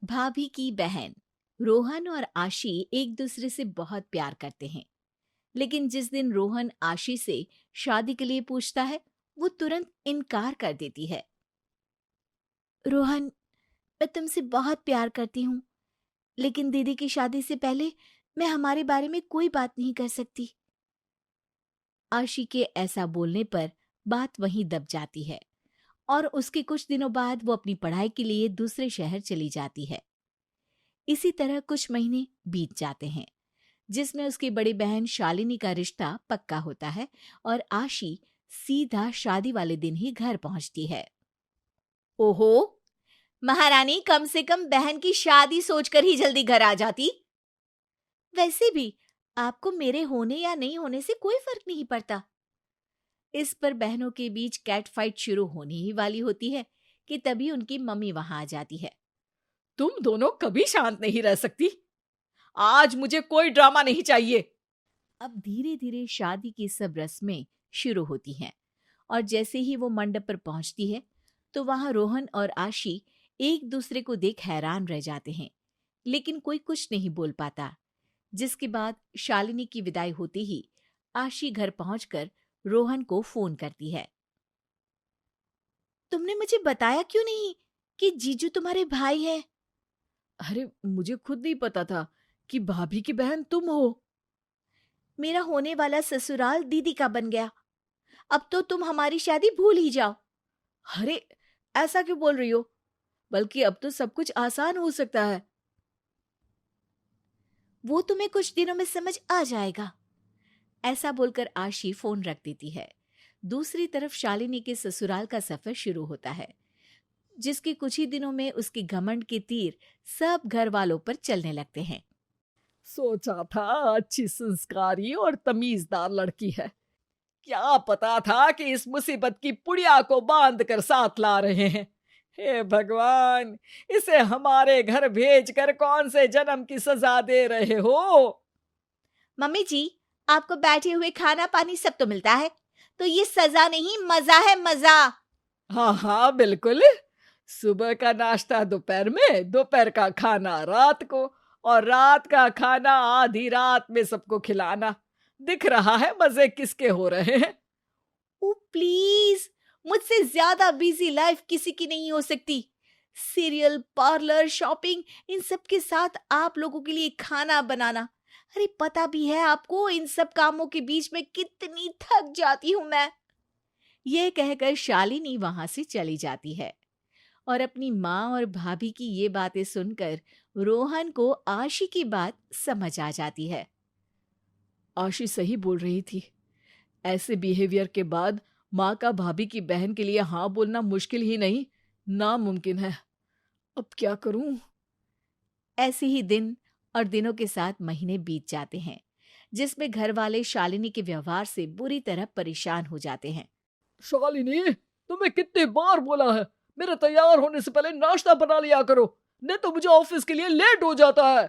भाभी की बहन रोहन और आशी एक दूसरे से बहुत प्यार करते हैं। लेकिन जिस दिन रोहन आशी से शादी के लिए पूछता है, वो तुरंत इनकार कर देती है। रोहन, मैं तुमसे बहुत प्यार करती हूँ, लेकिन दीदी की शादी से पहले मैं हमारे बारे में कोई बात नहीं कर सकती। आशी के ऐसा बोलने पर बात वहीं दब जाती है और उसके कुछ दिनों बाद वो अपनी पढ़ाई के लिए दूसरे शहर चली जाती है। इसी तरह कुछ महीने बीत जाते हैं, जिसमें उसकी बड़ी बहन शालिनी का रिश्ता पक्का होता है और आशी सीधा शादी वाले दिन ही घर पहुंचती है। ओहो, महारानी कम से कम बहन की शादी सोचकर ही जल्दी घर आ जाती। वैसे भी आपको मेरे होने या नहीं होने से कोई फर्क नहीं पड़ता। इस पर बहनों के बीच कैट फाइट शुरू होने ही वाली होती है कि तभी उनकी मम्मी वहां आ जाती है। तुम दोनों कभी शांत नहीं रह सकती। आज मुझे कोई ड्रामा नहीं चाहिए। अब धीरे धीरे शादी की सब रस्में शुरू होती हैं और जैसे ही वो मंडप पर पहुंचती है तो वहां रोहन और आशी एक दूसरे को देख हैरान रह जाते हैं, लेकिन कोई कुछ नहीं बोल पाता। जिसके बाद शालिनी की विदाई होते ही आशी घर पहुंचकर रोहन को फोन करती है। तुमने मुझे बताया क्यों नहीं कि जीजू तुम्हारे भाई है? अरे मुझे खुद नहीं पता था कि भाभी की बहन तुम हो। मेरा होने वाला ससुराल दीदी का बन गया। अब तो तुम हमारी शादी भूल ही जाओ। अरे ऐसा क्यों बोल रही हो? बल्कि अब तो सब कुछ आसान हो सकता है। वो तुम्हें कुछ दिनों में समझ आ जाएगा। ऐसा बोलकर आशी फोन रख देती है। दूसरी तरफ शालिनी के ससुराल का सफर शुरू होता है, जिसके कुछ ही दिनों में उसके घमंड के तीर सब घर वालों पर चलने लगते हैं। सोचा था अच्छी संस्कारी और तमीजदार लड़की है, क्या पता था कि इस मुसीबत की पुड़िया को बांध कर साथ ला रहे हैं। हे भगवान, इसे हमारे घर भेजकर कौन से जन्म की सजा दे रहे हो? मम्मी जी, आपको बैठे हुए खाना पानी सब तो मिलता है, तो ये सजा नहीं मजा है, मजा। हाँ हाँ बिल्कुल। सुबह का नाश्ता दोपहर में, दोपहर का खाना रात को, और रात का खाना आधी रात में सबको खिलाना। दिख रहा है मजे किसके हो रहे हैं। ओ प्लीज, मुझसे ज्यादा बिजी लाइफ किसी की नहीं हो सकती। सीरियल, पार्लर, शॉपिंग, इन सब के साथ आप लोगों के लिए खाना बनाना। अरे पता भी है आपको इन सब कामों के बीच में कितनी थक जाती हूं मैं। ये कहकर शालिनी वहां से चली जाती है और अपनी माँ और भाभी की ये बातें सुनकर रोहन को आशी की बात समझ आ जाती है। आशी सही बोल रही थी। ऐसे बिहेवियर के बाद माँ का भाभी की बहन के लिए हाँ बोलना मुश्किल ही नहीं, नामुमकिन है। अब क्या करूं? ऐसे ही दिन और दिनों के साथ महीने बीत जाते हैं, जिसमें घर वाले शालिनी के व्यवहार से बुरी तरह परेशान हो जाते हैं। शालिनी, तुम्हें कितनी बार बोला है, मेरे तैयार होने से पहले नाश्ता बना लिया करो, नहीं तो मुझे ऑफिस के लिए लेट हो जाता है।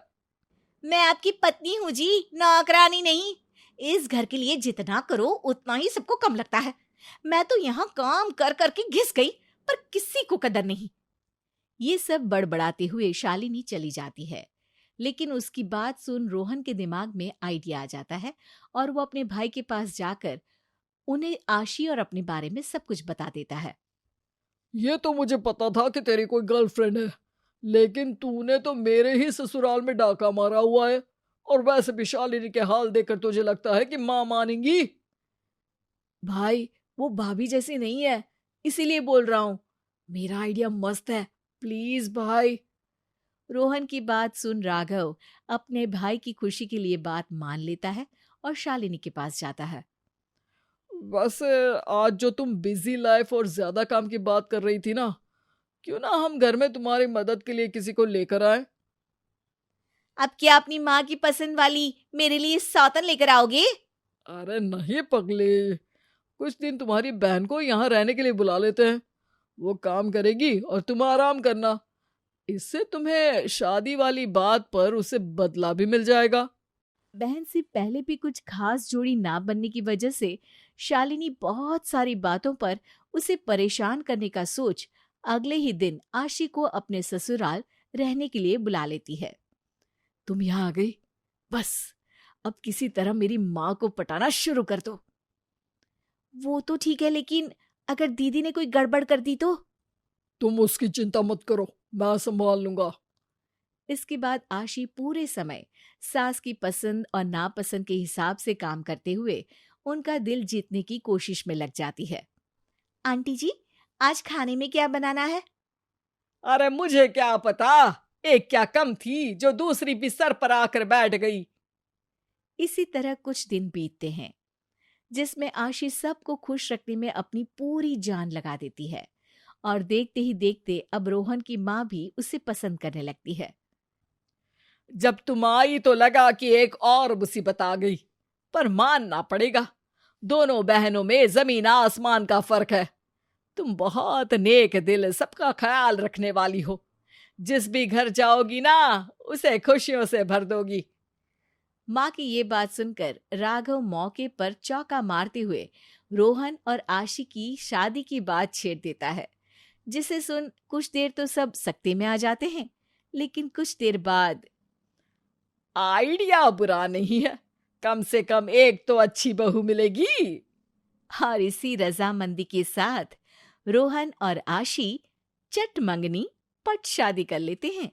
मैं आपकी पत्नी हूँ जी, नौकरानी नहीं। इस घर के लिए जितना करो उतना ही सबको कम लगता है। मैं तो यहाँ काम कर करके घिस गई, पर किसी को कदर नहीं। ये सब बड़बड़ाते हुए शालिनी चली जाती है, लेकिन उसकी बात सुन रोहन के दिमाग में आइडिया आ जाता है और वो अपने भाई के पास जाकर उन्हें आशी और अपने बारे में सब कुछ बता देता है। ये तो मुझे पता था कि तेरी कोई गर्लफ्रेंड है, लेकिन तूने तो मेरे ही ससुराल में डाका मारा हुआ है। और वैसे भी शालिनी के हाल देखकर तुझे लगता है कि माँ मानेंगी? भाई, वो भाभी जैसी नहीं है, इसीलिए बोल रहा हूँ। मेरा आइडिया मस्त है, प्लीज भाई। रोहन की बात सुन राघव अपने भाई की खुशी के लिए बात मान लेता है और शालिनी के पास जाता है। वैसे आज जो तुम बिजी लाइफ और ज्यादा काम की बात कर रही थी ना, क्यों ना हम घर में तुम्हारी मदद के लिए किसी को लेकर आए? अब क्या अपनी माँ की पसंद वाली मेरे लिए सौतन लेकर आओगे? अरे नहीं पगले, कुछ दिन तुम्हारी बहन को यहाँ रहने के लिए बुला लेते हैं। वो काम करेगी और तुम आराम करना। इससे तुम्हें शादी वाली बात पर उसे बदला भी मिल जाएगा। बहन से पहले भी कुछ खास जोड़ी ना बनने की वजह से शालिनी बहुत सारी बातों पर उसे परेशान करने का सोच अगले ही दिन आशी को अपने ससुराल रहने के लिए बुला लेती है। तुम यहाँ आ गई, बस अब किसी तरह मेरी माँ को पटाना शुरू कर दो। वो तो ठीक है, लेकिन अगर दीदी ने कोई गड़बड़ कर दी तो? तुम उसकी चिंता मत करो, मैं संभाल लूंगा। इसके बाद आशी पूरे समय सास की पसंद और नापसंद के हिसाब से काम करते हुए उनका दिल जीतने की कोशिश में लग जाती है। आंटी जी, आज खाने में क्या बनाना है? अरे मुझे क्या पता, एक क्या कम थी जो दूसरी भी सर पर आकर बैठ गई। इसी तरह कुछ दिन बीतते हैं, जिसमें आशी सबको खुश रखने में अपनी पूरी जान लगा देती है और देखते ही देखते अब रोहन की माँ भी उसे पसंद करने लगती है। जब तुम आई तो लगा कि एक और मुसीबत आ गई, पर मानना पड़ेगा, दोनों बहनों में जमीन आसमान का फर्क है। तुम बहुत नेक दिल, सबका ख्याल रखने वाली हो। जिस भी घर जाओगी ना, उसे खुशियों से भर दोगी। माँ की ये बात सुनकर राघव मौके पर चौका मारते हुए रोहन और आशी की शादी की बात छेड़ देता है, जिसे सुन कुछ देर तो सब सकते में आ जाते हैं, लेकिन कुछ देर बाद आइडिया बुरा नहीं है, कम से कम एक तो अच्छी बहू मिलेगी। और इसी रजामंदी के साथ रोहन और आशी चट मंगनी पट शादी कर लेते हैं।